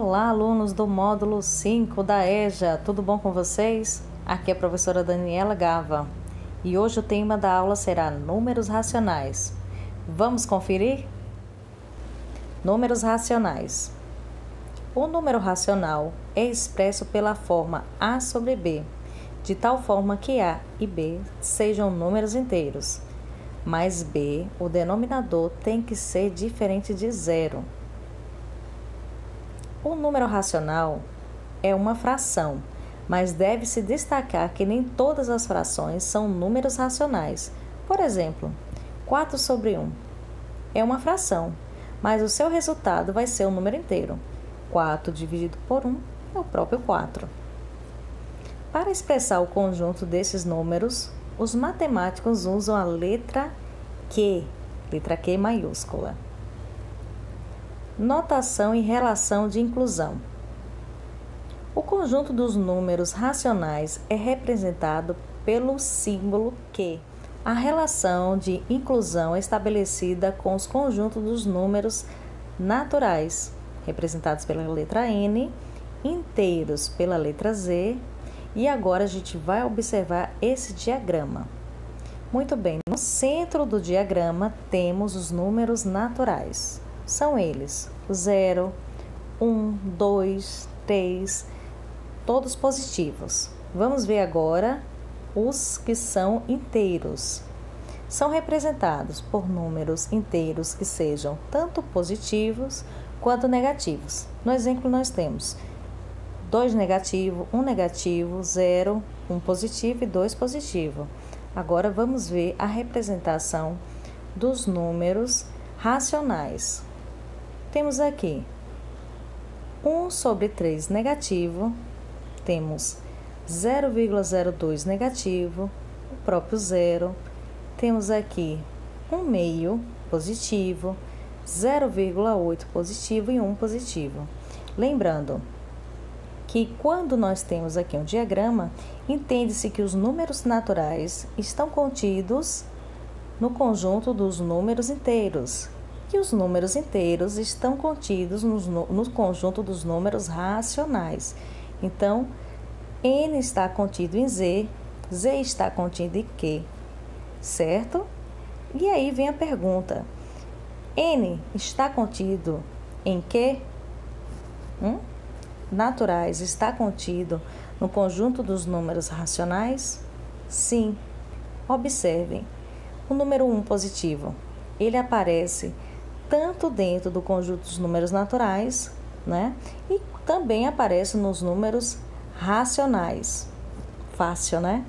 Olá, alunos do módulo 5 da EJA, tudo bom com vocês? Aqui é a professora Daniela Gava e hoje o tema da aula será números racionais. Vamos conferir? Números racionais. O número racional é expresso pela forma A sobre B, de tal forma que A e B sejam números inteiros, mas B, o denominador, tem que ser diferente de zero. O número racional é uma fração, mas deve-se destacar que nem todas as frações são números racionais. Por exemplo, 4 sobre 1 é uma fração, mas o seu resultado vai ser um número inteiro. 4 dividido por 1 é o próprio 4. Para expressar o conjunto desses números, os matemáticos usam a letra Q maiúscula. Notação e relação de inclusão. O conjunto dos números racionais é representado pelo símbolo Q. A relação de inclusão é estabelecida com os conjuntos dos números naturais, representados pela letra N, inteiros pela letra Z, e agora a gente vai observar esse diagrama. Muito bem, no centro do diagrama temos os números naturais. São eles, o 0, 1, 2, 3, todos positivos. Vamos ver agora os que são inteiros. São representados por números inteiros que sejam tanto positivos quanto negativos. No exemplo, nós temos 2 negativo, 1 negativo, 0, 1 positivo e 2 positivo. Agora, vamos ver a representação dos números racionais. Temos aqui 1 sobre 3 negativo, temos 0,02 negativo, o próprio zero, temos aqui 1 meio positivo, 0,8 positivo e 1 positivo. Lembrando que quando nós temos aqui um diagrama, entende-se que os números naturais estão contidos no conjunto dos números inteiros, e os números inteiros estão contidos no conjunto dos números racionais. Então, N está contido em Z, Z está contido em Q, certo? E aí vem a pergunta: N está contido em Q? Naturais está contido no conjunto dos números racionais? Sim. Observem, o número 1 positivo, ele aparece tanto dentro do conjunto dos números naturais, né? E também aparece nos números racionais. Fácil, né?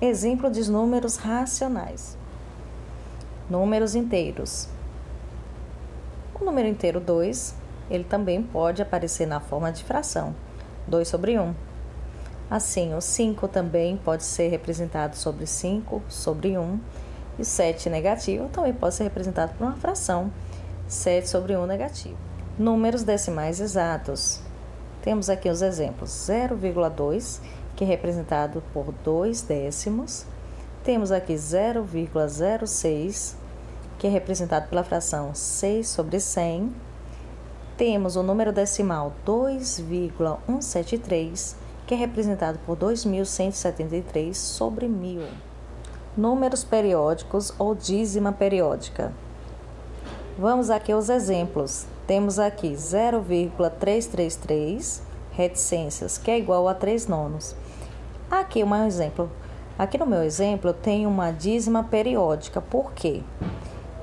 Exemplo de números racionais. Números inteiros. O número inteiro 2, ele também pode aparecer na forma de fração. 2 sobre 1. Assim, o 5 também pode ser representado sobre 5 sobre 1. E o 7 negativo também pode ser representado por uma fração, 7 sobre 1 negativo. Números decimais exatos. Temos aqui os exemplos: 0,2, que é representado por 2 décimos. Temos aqui 0,06, que é representado pela fração 6 sobre 100. Temos o número decimal 2,173, que é representado por 2.173 sobre 1.000. Números periódicos ou dízima periódica. Vamos aqui aos exemplos. Temos aqui 0,333 reticências, que é igual a 3 nonos. Aqui um exemplo. Aqui no meu exemplo eu tenho uma dízima periódica. Por quê?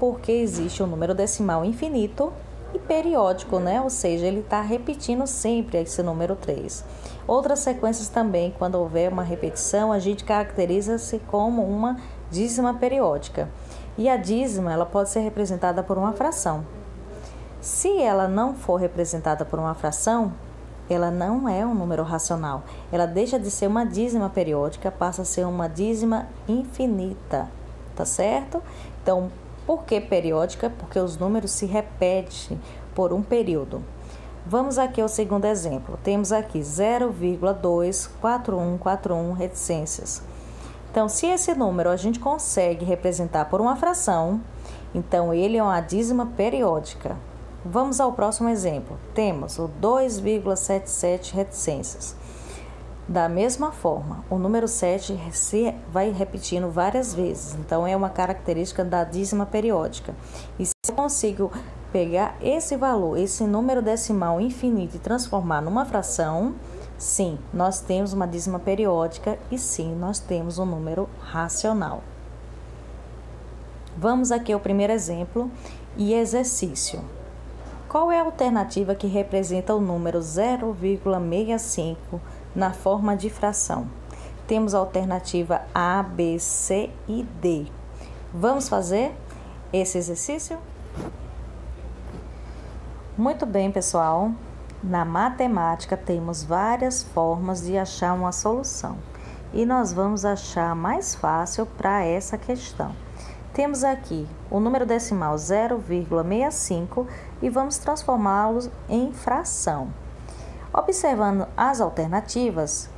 Porque existe um número decimal infinito e periódico, né? Ou seja, ele está repetindo sempre esse número 3. Outras sequências também, quando houver uma repetição, a gente caracteriza-se como uma dízima periódica. E a dízima, ela pode ser representada por uma fração. Se ela não for representada por uma fração, ela não é um número racional. Ela deixa de ser uma dízima periódica, passa a ser uma dízima infinita, tá certo? Então, por que periódica? Porque os números se repetem por um período. Vamos aqui ao segundo exemplo. Temos aqui 0,24141 reticências. Então, se esse número a gente consegue representar por uma fração, então ele é uma dízima periódica. Vamos ao próximo exemplo. Temos o 2,77 reticências. Da mesma forma, o número 7 se vai repetindo várias vezes, então é uma característica da dízima periódica. E se eu consigo pegar esse valor, esse número decimal infinito e transformar numa fração, sim, nós temos uma dízima periódica e sim, nós temos um número racional. Vamos aqui ao primeiro exemplo e exercício. Qual é a alternativa que representa o número 0,65 na forma de fração? Temos a alternativa A, B, C e D. Vamos fazer esse exercício? Muito bem, pessoal. Na matemática temos várias formas de achar uma solução e nós vamos achar a mais fácil para essa questão. Temos aqui o número decimal 0,65 e vamos transformá-los em fração. Observando as alternativas,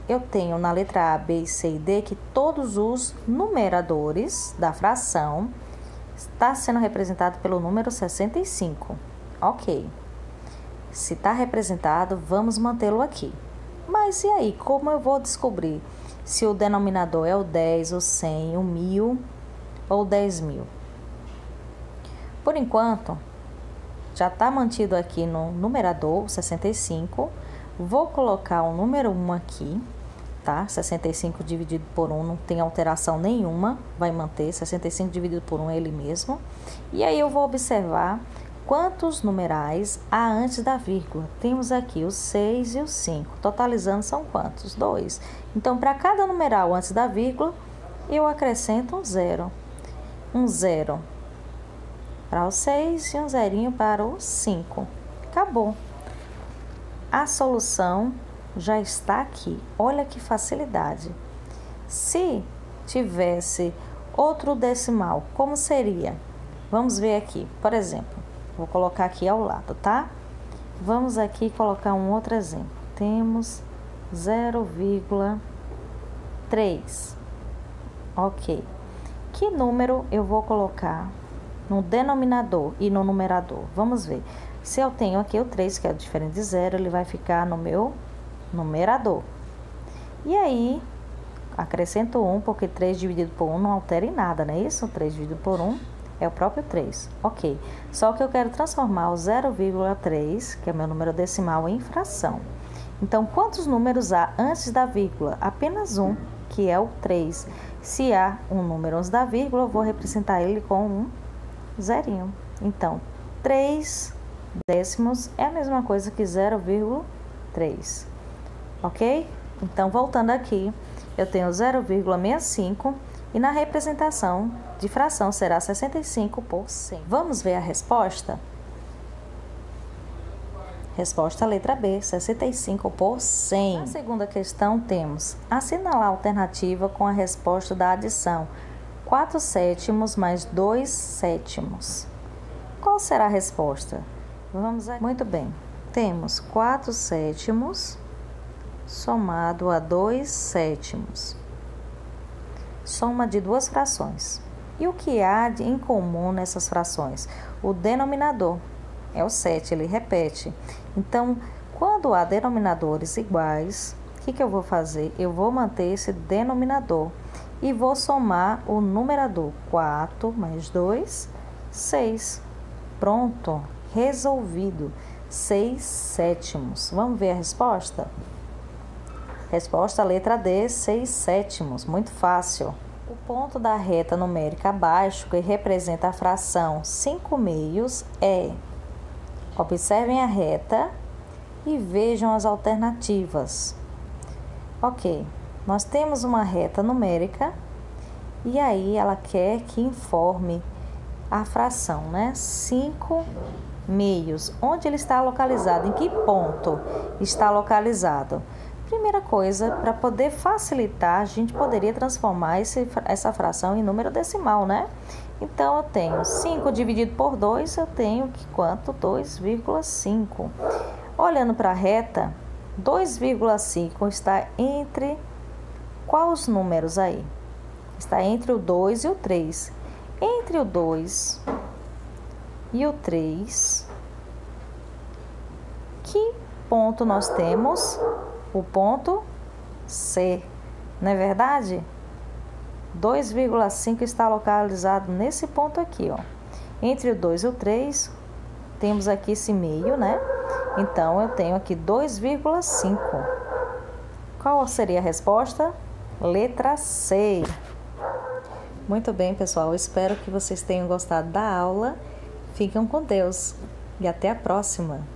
eu tenho na letra A, B, C e D que todos os numeradores da fração está sendo representado pelo número 65. Ok. Se está representado, vamos mantê-lo aqui. Mas e aí, como eu vou descobrir se o denominador é o 10, o 100, o 1000 ou 10.000? Por enquanto, já está mantido aqui no numerador 65. Vou colocar o número 1 aqui, tá? 65 dividido por 1 não tem alteração nenhuma, vai manter. 65 dividido por 1 é ele mesmo. E aí eu vou observar quantos numerais há antes da vírgula. Temos aqui o 6 e o 5. Totalizando são quantos? 2. Então, para cada numeral antes da vírgula, eu acrescento um 0. Um 0 para o 6 e um zerinho para o 5. Acabou. A solução já está aqui. Olha que facilidade. Se tivesse outro decimal, como seria? Vamos ver aqui. Por exemplo, vou colocar aqui ao lado, tá? Vamos aqui colocar um outro exemplo. Temos 0,3. Ok. Que número eu vou colocar no denominador e no numerador? Vamos ver. Se eu tenho aqui o 3, que é diferente de 0, ele vai ficar no meu numerador. E aí, acrescento 1, porque 3 dividido por 1 não altera em nada, não é isso? 3 dividido por 1 é o próprio 3. Ok. Só que eu quero transformar o 0,3, que é meu número decimal, em fração. Então, quantos números há antes da vírgula? Apenas um, que é o 3. Se há um número antes da vírgula, eu vou representar ele com um zerinho. Então, 3 décimos é a mesma coisa que 0,3. Ok? Então, voltando aqui, eu tenho 0,65 e na representação de fração será 65 por 100. Vamos ver a resposta? Resposta letra B, 65 por 100. Na segunda questão temos assinalar a alternativa com a resposta da adição 4 sétimos mais 2 sétimos. Qual será a resposta? Vamos aqui. Muito bem. Temos 4 sétimos somado a 2 sétimos. Soma de duas frações. E o que há em comum nessas frações? O denominador. É o 7, ele repete. Então, quando há denominadores iguais, o que eu vou fazer? Eu vou manter esse denominador e vou somar o numerador. 4 mais 2, 6. Pronto, resolvido. 6 sétimos. Vamos ver a resposta? Resposta letra D, 6 sétimos. Muito fácil. O ponto da reta numérica abaixo, que representa a fração 5 meios, é... Observem a reta e vejam as alternativas. Ok, nós temos uma reta numérica e aí ela quer que informe a fração, né? 5 meios. Onde ele está localizado? Em que ponto está localizado? Primeira coisa, para poder facilitar, a gente poderia transformar essa fração em número decimal, né? Então, eu tenho 5 dividido por 2, eu tenho que quanto? 2,5. Olhando para a reta, 2,5 está entre quais números aí? Está entre o 2 e o 3. Entre o 2 e o 3, que ponto nós temos? O ponto C, não é verdade? 2,5 está localizado nesse ponto aqui, ó. Entre o 2 e o 3, temos aqui esse meio, né? Então, eu tenho aqui 2,5. Qual seria a resposta? Letra C. Muito bem, pessoal. Espero que vocês tenham gostado da aula. Fiquem com Deus e até a próxima.